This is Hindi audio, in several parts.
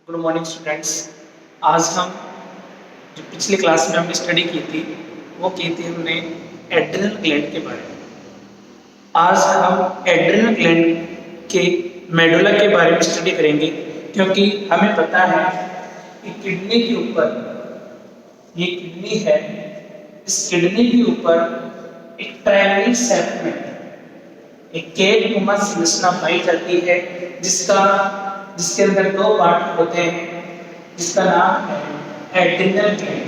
Good morning students. आज हम जो पिछले क्लास में हमने स्टडी की थी वो की थी हमने एड्रिनल ग्लैंड के बारे में। आज हम एड्रिनल ग्लैंड के मेडुला के बारे में स्टडी करेंगे, क्योंकि हमें पता है कि किडनी के ऊपर, ये किडनी है, इस किडनी के ऊपर एक ट्रायंगल शेप में एक केक नुमा संरचना पाई जाती है, जिसके अंदर दो पार्ट होते हैं, जिसका नाम है एड्रिनल ग्लैंड।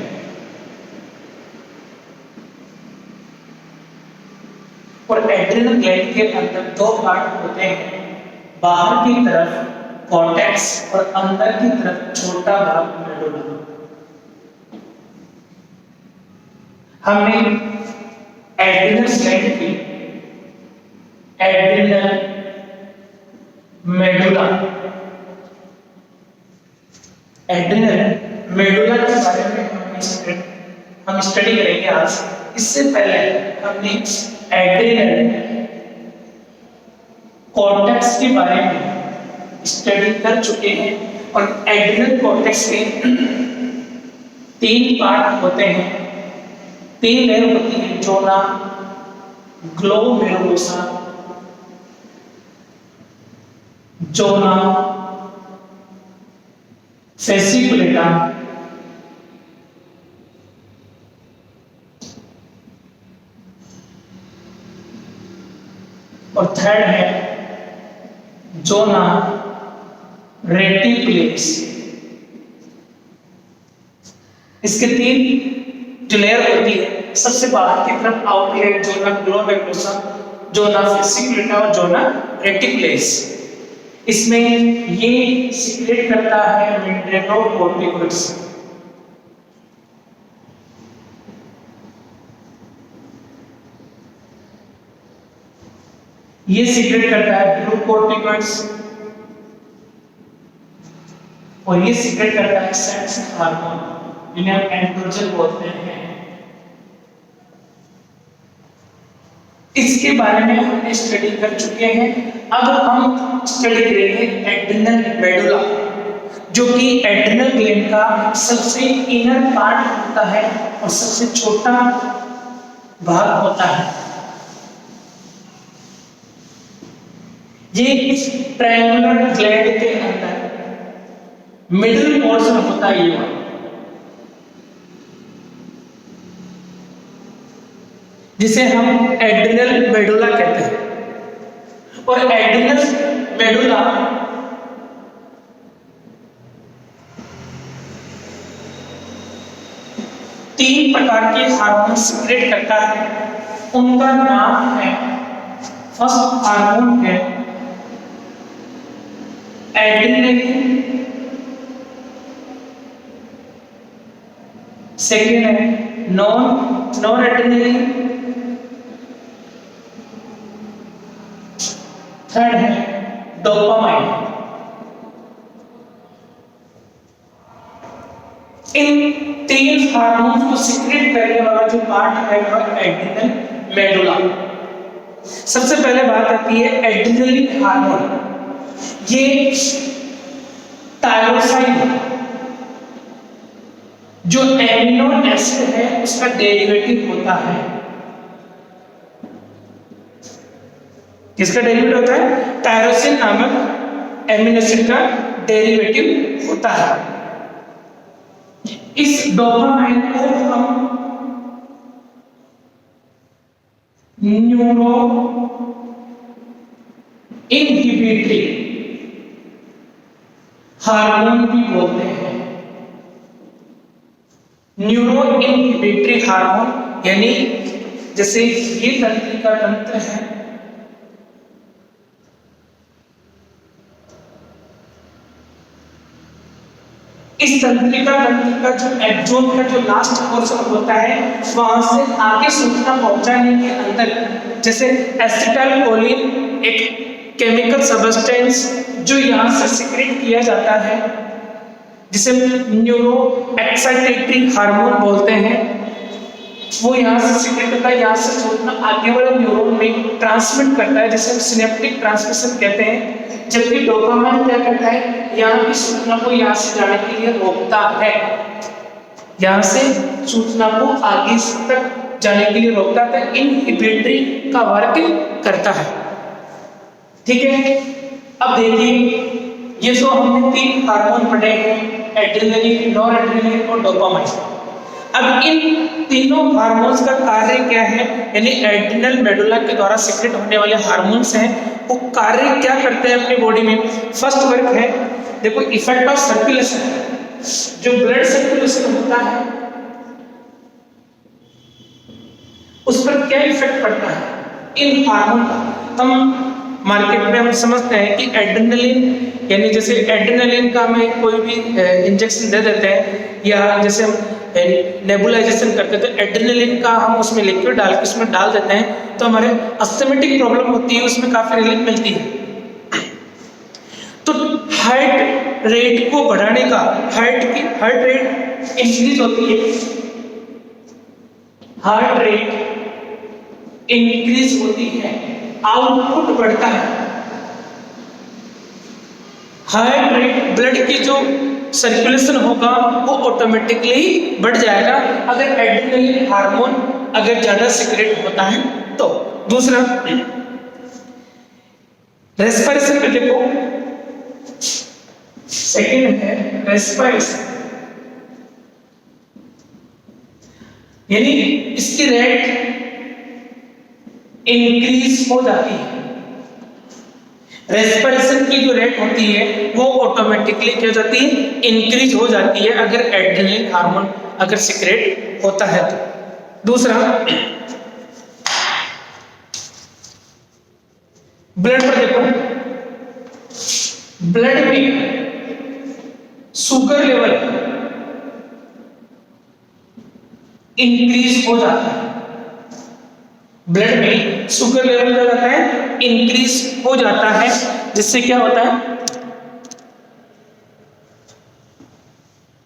और एड्रिनल ग्लैंड के अंदर दो पार्ट होते हैं, बाहर की तरफ कॉर्टेक्स और अंदर की तरफ छोटा भाग मेडुला। हमने एड्रिनल ग्लैंड की एड्रिनल मेडुला एड्रिनल मेडुला के बारे में हम स्टडी करेंगे आज। इससे पहले हमने एड्रिनल कॉर्टेक्स के बारे में स्टडी कर चुके हैं, और एड्रिनल कॉर्टेक्स के तीन पार्ट होते हैं, तीन लेयर होती है, जोना, ग्लोमेरुलोसा, जोना फेसिकुलेटा और थर्ड है जोना रेटिकुलेट्स। इसके तीन जो लेयर होती है, सबसे बाहर की तरफ out layer zona glomerulosa, zona fasciculata और जोना रेटिकुलेट्स। इसमें ये सीक्रेट करता है मिनरलोकॉर्टिकॉइड्स। ये सीक्रेट करता है ग्लूकोर्टिकॉइड्स, और ये सीक्रेट करता है सेक्स हार्मोन, जिन्हें हम एंड्रोजन बोलते हैं। इसके बारे में हमने स्टडी कर चुके हैं। अब हम स्टडी करेंगे एड्रिनल मेडुला, जो कि एड्रिनल ग्लैंड का सबसे इनर पार्ट होता है और सबसे छोटा भाग होता है। ये इस ट्रायंगुलर ग्लैंड के अंदर मिडिल पोर्शन होता है, ये जिसे हम एड्रिनल मेडुला कहते हैं। और एड्रिनल मेडुला तीन प्रकार के हार्मोन सीक्रेट करता है। उनका नाम है, फर्स्ट हार्मोन है एड्रेनालिन, सेकेंड है नॉन एड्रेनालिन, थर्ड है डोपामाइन। इन तीन हार्मोन को सीक्रेट करने वाला जो पार्ट है वह एड्रिनल मेडुला। सबसे पहले बात आती है एड्रिनलिन हार्मोन। ये टायरोसाइन, जो एमिनो एसिड है, उसका डेरिवेटिव होता है। किसका डेरिवेटिव होता है? टायरोसिन नामक एमिनो एसिड का डेरिवेटिव होता है। इस डोपामाइन को हम न्यूरो इनहिबिटरी हार्मोन भी बोलते हैं। न्यूरो इनहिबिटरी हार्मोन, यानी जैसे ये तंत्रिका तंत्र है, इस तंत्रिका तंत्र का जो एक्सोन का जो लास्ट पोर्शन होता है, वहां से आगे सूचना पहुंचाने के अंदर, जैसे एसिटाइल कोलिन एक केमिकल सब्सटेंस जो यहाँ से सीक्रेट किया जाता है, जिसे न्यूरो एक्साइटेटरी हार्मोन बोलते हैं, वो यहाँ से सीक्रेट होता है। यहाँ से सूचना आगे वाले न्यूरॉन में ट्रांसमिट करता है, जिसे हम सिनेप्टिक ट्रांसमिशन कहते हैं, जबकि डोपामाइन क्या करता है, यहाँ की सूचना को यहाँ से जाने के लिए रोकता है, यहाँ से सूचना को आगे तक जाने के लिए रोकता है, इनहिबिटरी का वर्क करता है। ठीक है, अब देखिए ये तो हमने 3 हार्मोन पढ़े हैं, एड्रेनलिन, नॉरएड्रेनलिन और डोपामाइन। अब इन तीनों हार्मोन्स का कार्य क्या है, यानी एड्रिनल मेडुला के द्वारा सिक्रेट होने वाले हार्मोन्स हैं, वो कार्य क्या करते हैं अपनी बॉडी में। फर्स्ट वर्क है, देखो, इफेक्ट ऑफ सर्कुलेशन, जो ब्लड सर्कुलेशन होता है उस पर क्या इफेक्ट पड़ता है इन हार्मोन का। हम मार्केट में हम समझते हैं कि एड्रेनलिन, यानी जैसे एड्रेनलिन का हमें कोई भी इंजेक्शन दे देते हैं या जैसे हम नेबुलाइजेशन करते हैं, तो एड्रेनलिन का हम उसमें लिक्विड डाल के उसमें डाल देते हैं, तो हमारे अस्थमेटिक प्रॉब्लम होती है उसमें काफी रिलीफ मिलती है। तो हार्ट रेट को बढ़ाने का, हार्ट रेट इंक्रीज होती है, हार्ट रेट इंक्रीज होती है, आउटपुट बढ़ता है। हार्ट रेट, ब्लड की जो सर्कुलेशन होगा वो ऑटोमेटिकली बढ़ जाएगा अगर एड्रेनलिन हार्मोन अगर ज्यादा सिक्रेट होता है तो। दूसरा, रेस्पिरेशन पे देखो, सेकंड है रेस्पिरेशन, यानी इसकी रेट इंक्रीज हो जाती है। रेस्पिरेशन की जो रेट होती है वो ऑटोमेटिकली क्या हो जाती है, इंक्रीज हो जाती है अगर एड्रेनलिन हार्मोन अगर सिक्रेट होता है तो। दूसरा, ब्लड पर देखो, ब्लड में शुगर लेवल इंक्रीज हो जाता है, ब्लड में शुगर लेवल क्या होता है, इंक्रीज हो जाता है, जिससे क्या होता है,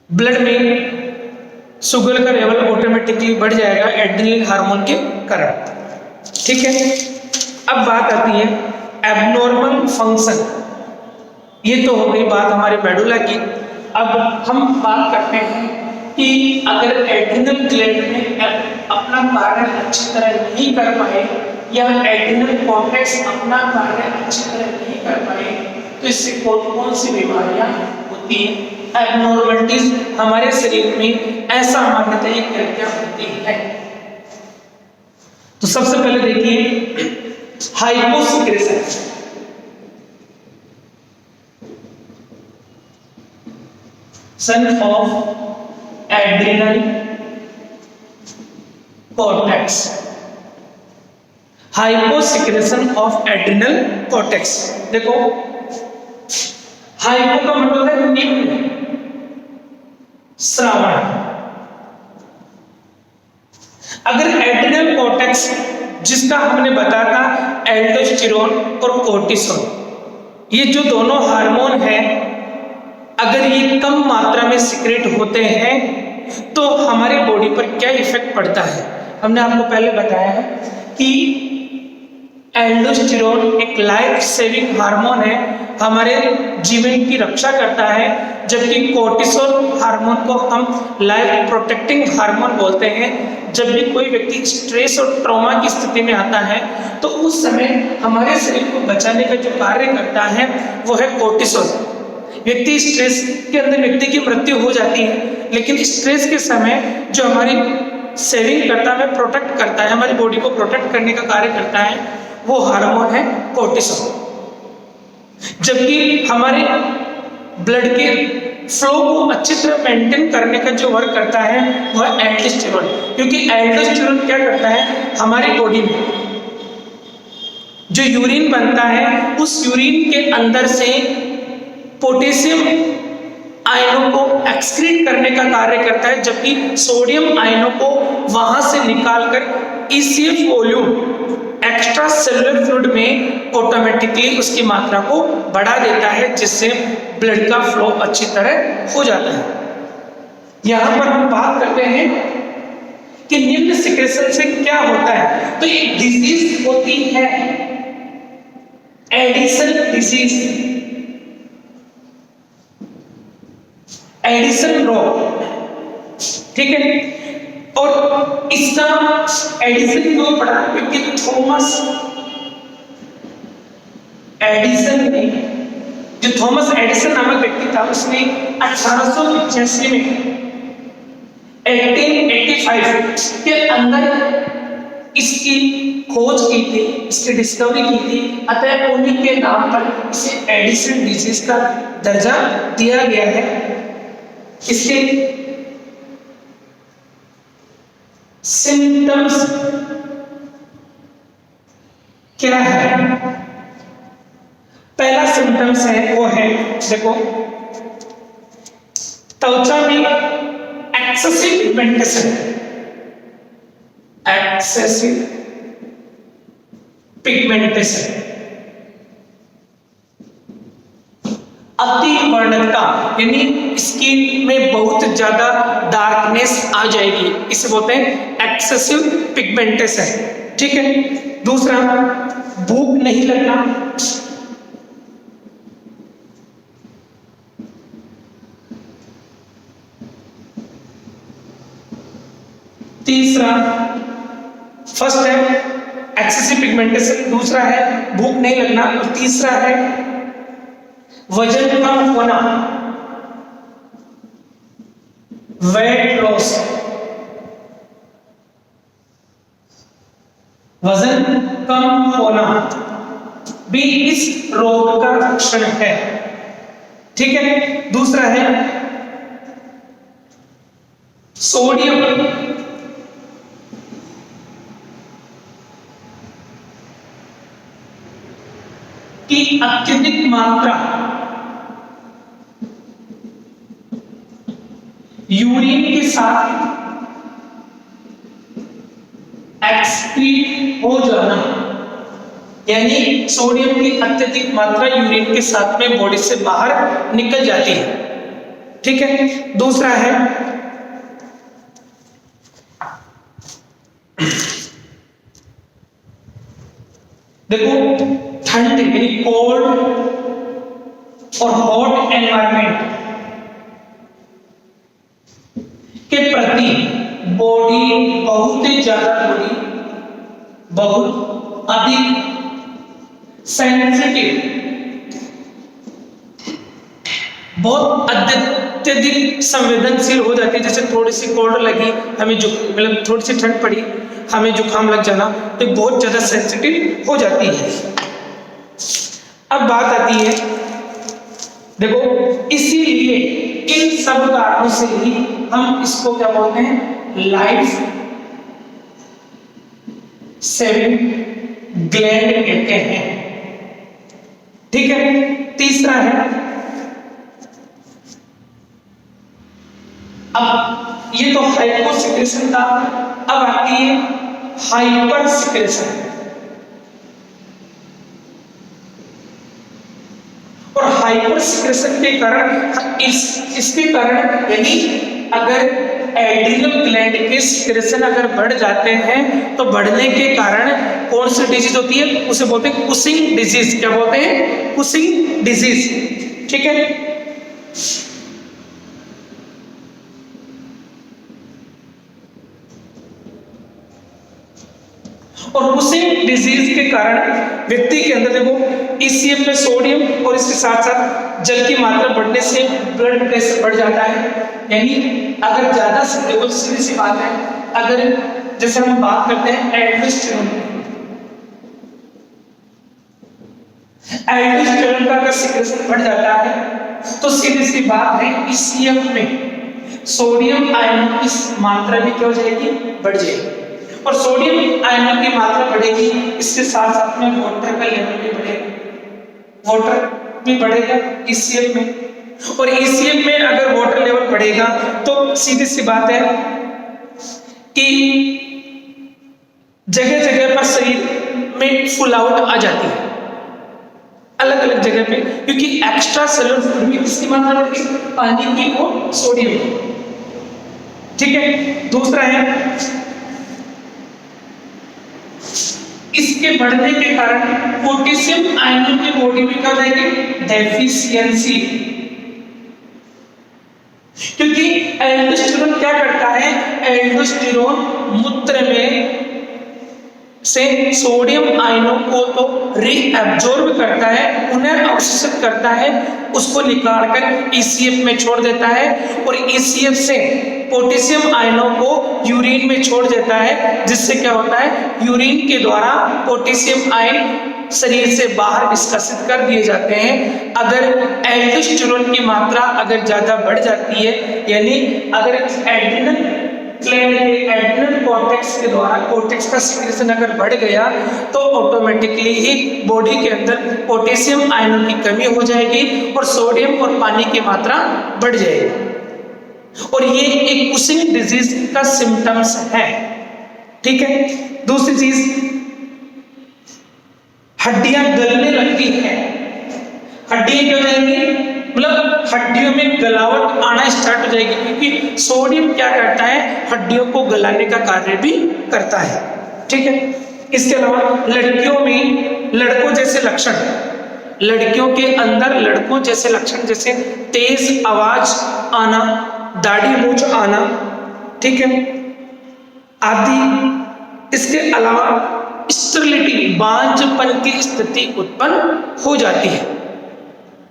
ब्लड में शुगर का लेवल ऑटोमेटिकली बढ़ जाएगा एड्रेनलिन हार्मोन के कारण। ठीक है, अब बात आती है एबनॉर्मल फंक्शन। ये तो हो गई बात हमारे मेडुला की। अब हम बात करते हैं कि अगर एड्रिनल ग्लैंड में अपना कार्य अच्छी तरह नहीं कर पाए या एड्रिनल कॉर्टेक्स अपना कार्य अच्छी तरह नहीं कर पाए तो इससे कौन सी बीमारियां होती हैं, एबनॉर्मलिटीज हमारे शरीर में असामान्यताएं क्या होती है। तो सबसे पहले देखिए hyposecretion. Son of adrenal cortex, hyposecretion of adrenal cortex. देखो, हाइपो का मतलब है निम्न श्रावण। अगर एड्रिनल कॉर्टेक्स जिसका हमने बताया था एल्डोस्टेरोन और कोर्टिसोल, ये जो दोनों हार्मोन हैं, अगर ये कम मात्रा में सिक्रेट होते हैं तो हमारी बॉडी पर क्या इफेक्ट पड़ता है। हमने आपको पहले बताया है कि एल्डोस्टेरोन एक लाइफ सेविंग हार्मोन है, हमारे जीवन की रक्षा करता है, जबकि कोर्टिसोल हार्मोन को हम लाइफ प्रोटेक्टिंग हार्मोन बोलते हैं। जब भी कोई व्यक्ति स्ट्रेस और ट्रॉमा की स्थिति में आता है तो उस समय हमारे शरीर को बचाने का जो कार्य करता है वो है कोर्टिसोल। व्यक्ति स्ट्रेस के अंदर व्यक्ति की मृत्यु हो जाती है, लेकिन स्ट्रेस के समय जो हमारी सेविंग करता है, प्रोटेक्ट करता है, हमारी बॉडी को प्रोटेक्ट करने का कार्य करता है, वो हार्मोन है कोर्टिसोल। जबकि हमारे ब्लड के फ्लो को अच्छी तरह मेंटेन करने का जो वर्क करता है वह एल्डोस्टेरोन, क्योंकि एल्डोस्टेरोन क्या करता है, हमारी बॉडी में जो यूरिन बनता है उस यूरिन के अंदर से पोटेशियम आयनों को एक्सक्रीट करने का कार्य करता है, जबकि सोडियम आयनों को वहां से निकालकर ECF volume extra cellular fluid में ऑटोमेटिकली उसकी मात्रा को बढ़ा देता है, जिससे ब्लड का फ्लो अच्छी तरह हो जाता है। यहां पर हम बात करते हैं कि निम्न सिक्रेशन से क्या होता है। तो एक डिजीज होती है एडिशन डिजीज। एडिसन रॉ, ठीक है। और इसका एडिसन क्यों पड़ा, क्योंकि थॉमस एडिसन ने, जो थॉमस एडिसन नामक व्यक्ति था, उसने 1885 में 1885 के अंदर इसकी खोज की थी, इसकी डिस्कवरी की थी। अतः उन्हीं के नाम पर इसे एडिसन डिजीज का दर्जा दिया गया है। इसके सिम्टम्स क्या है? पहला सिम्टम्स है वो है, देखो, त्वचा में एक्सेसिव पिगमेंटेशन, एक्सेसिव पिगमेंटेशन, अति वर्णता, यानी स्किन में बहुत ज्यादा डार्कनेस आ जाएगी, इसे बोलते हैं एक्सेसिव पिगमेंटेशन, ठीक है। दूसरा, भूख नहीं लगना, तीसरा, फर्स्ट है एक्सेसिव पिगमेंटेशन, दूसरा है भूख नहीं लगना, और तीसरा है वजन कम होना, वेट लॉस, वजन कम होना भी इस रोग का लक्षण है, ठीक है। दूसरा है सोडियम की अत्यधिक मात्रा यूरिन के साथ एक्सक्रीट हो जाना, यानी सोडियम की अत्यधिक मात्रा यूरिन के साथ में बॉडी से बाहर निकल जाती है, ठीक है। दूसरा है देखो, ठंड यानी कोल्ड और हॉट एनवायरनमेंट के प्रति बॉडी बहुत अधिक सेंसिटिव, बहुत अत्यधिक संवेदनशील हो जाती है। जैसे थोड़ी सी कोल्ड लगी, हमें मतलब थोड़ी सी ठंड पड़ी, हमें जुकाम लग जाना, तो बहुत ज्यादा सेंसिटिव हो जाती है। अब बात आती है, देखो, इसीलिए इन सब कारणों से ही हम इसको क्या बोलते हैं, लाइफ सेविंग ग्लैंड कहते हैं, ठीक है। तीसरा है, अब ये तो हाइपो सिक्रेशन था, अब आती है हाइपर सिक्रेशन। और हाइपर सिक्रेशन के कारण इसके कारण, यानी अगर एड्रिनल ग्लैंड के सिक्रेशन अगर बढ़ जाते हैं, तो बढ़ने के कारण कौन सी डिजीज होती है, उसे बोलते हैं कुशिंग डिजीज। क्या बोलते हैं? कुशिंग डिजीज, ठीक है। और कुशिंग डिजीज के कारण व्यक्ति के अंदर देखो, ईसीएम में सोडियम और इसके साथ साथ जल की मात्रा बढ़ने से ब्लड प्रेशर बढ़ जाता है। यानी अगर ज्यादा देखो, सीधी सी बात है, अगर जैसे हम बात करते हैं एल्डोस्टेरोन का अगर सिक्रेशन बढ़ जाता है, तो सीधी सी बात है ईसीएम में सोडियम आयनों की मात्रा भी क्या हो जाएगी, बढ़ जाएगी। और सोडियम आयनों की मात्रा बढ़ेगी, इसके साथ साथ में वाटर का लेवल भी बढ़ेगा, वाटर भी बढ़ेगा ईसीएम में। और ईसीएम में अगर वाटर लेवल बढ़ेगा, तो सीधी सी बात है कि जगह जगह पर शरीर में फुलावट आ जाती है, अलग अलग जगह पे, क्योंकि एक्स्ट्रा सेलुलर फ्लूइड में किसकी मात्रा बढ़ती है, पानी की और सोडियम की, ठीक है। दूसरा है, इसके बढ़ने के कारण पोटेशियम आयनों की बॉडी में क्या हो जाएगी, डेफिशिएंसी, क्योंकि एल्डोस्टेरोन क्या करता है, एल्डोस्टेरोन मूत्र में से सोडियम आयनों को तो रीअब्जॉर्ब करता है, उन्हें अवशोषित करता है, उसको निकालकर ईसीएफ में छोड़ देता है और ईसीएफ से पोटेशियम आयनों को यूरिन में छोड़ देता है, जिससे क्या होता है, यूरिन के द्वारा पोटेशियम आयन शरीर से बाहर निष्कासित कर दिए जाते हैं। अगर एल्डोस्टेरोन की मात्रा अगर ज्यादा बढ़ जाती है, यानी अगर एड्रिनल ग्लैंड के एड्रिनल कॉर्टेक्स के द्वारा कॉर्टेक्स का सिक्रेशन अगर बढ़ गया तो ऑटोमेटिकली ही बॉडी के अंदर पोटेशियम आयनों की कमी हो जाएगी और सोडियम और पानी की मात्रा बढ़ जाएगी, और ये एक कुशिंग डिजीज का सिम्टम्स है। ठीक है। दूसरी चीज, हड्डियां गलने लगती हैं। हड्डियां क्या हो जाएंगी, मतलब हड्डियों में गलावट आना स्टार्ट हो जाएगी, क्योंकि सोडियम क्या करता है, हड्डियों को गलाने का कार्य भी करता है। ठीक है। इसके अलावा लड़कियों में लड़कों जैसे लक्षण, लड़कियों के अंदर लड़कों जैसे लक्षण, जैसे तेज आवाज आना, दाढ़ी मूंछ आना, ठीक है, आदि। इसके अलावा स्टेरिलिटी, बांझपन की स्थिति उत्पन्न हो जाती है।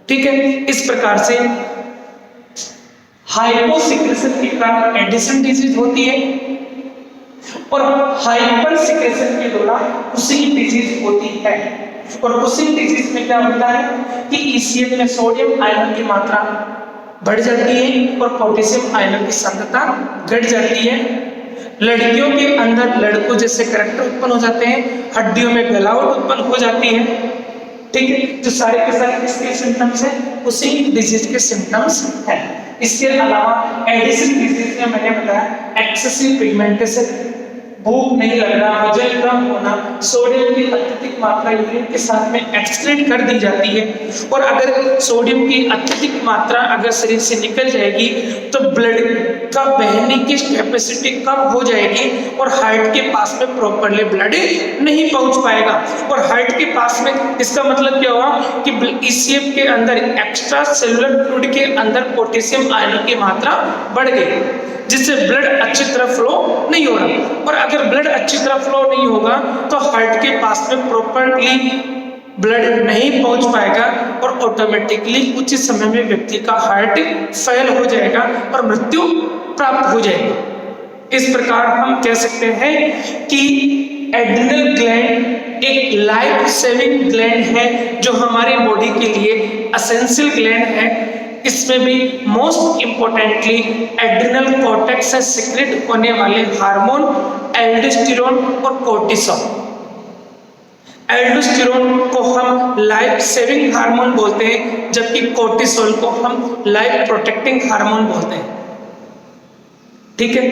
ठीक है। इस प्रकार से हाइपोसिक्रेशन के कारण एडिशन डिजीज होती है और हाइपर सिक्रेशन के दौरान कुशिंग डिजीज होती है। और कुशिंग डिजीज में क्या होता है कि ईसीएफ में सोडियम आयन की मात्रा बढ़ जाती है और पोटेशियम आयन की सांद्रता घट जाती है। लड़कियों के अंदर लड़कों जैसे करैक्टर उत्पन्न हो जाते हैं, हड्डियों में गलावट उत्पन्न हो जाती है। ठीक है। जो सारे के सारे किसके सिम्टम्स हैं, उसी डिजीज के सिम्टम्स हैं। इसके अलावा एडिशन डिजीज में मैंने बताया एक्सेसिव पिगमेंटेशन, भूख नहीं लगना, वजन कम होना, सोडियम की अत्यधिक मात्रा यूरिन के साथ में एक्सक्रीट कर दी जाती है, और अगर सोडियम की अत्यधिक मात्रा अगर शरीर से निकल जाएगी तो ब्लड का बहने की कैपेसिटी कम हो जाएगी और हार्ट के पास में प्रॉपरली ब्लड नहीं पहुंच पाएगा। और हार्ट के पास में, इसका मतलब क्या हुआ कि ईसीएफ के अंदर एक्स्ट्रा सेलुलर फ्लूइड के अंदर पोटेशियम आयन की मात्रा बढ़ गई, जिससे ब्लड अच्छी तरह फ्लो नहीं हो रहा। और अगर ब्लड अच्छी तरह फ्लो नहीं होगा तो हार्ट के पास में प्रॉपरली ब्लड नहीं पहुंच पाएगा और ऑटोमेटिकली कुछ ही समय में व्यक्ति का हार्ट फेल हो जाएगा और मृत्यु प्राप्त हो जाएगी। इस प्रकार हम कह सकते हैं कि एड्रिनल ग्लैंड एक लाइफ सेविंग ग्लैंड है, जो हमारी बॉडी के लिए एसेंशियल ग्लैंड है। इसमें भी मोस्ट इंपोर्टेंटली एड्रिनल कॉर्टेक्स से सिक्रेट होने वाले हार्मोन एल्डोस्टेरोन और कोर्टिसोल। एल्डोस्टेरोन को हम लाइफ सेविंग हार्मोन बोलते हैं, जबकि कोर्टिसोल को हम लाइफ प्रोटेक्टिंग हार्मोन बोलते हैं। ठीक है।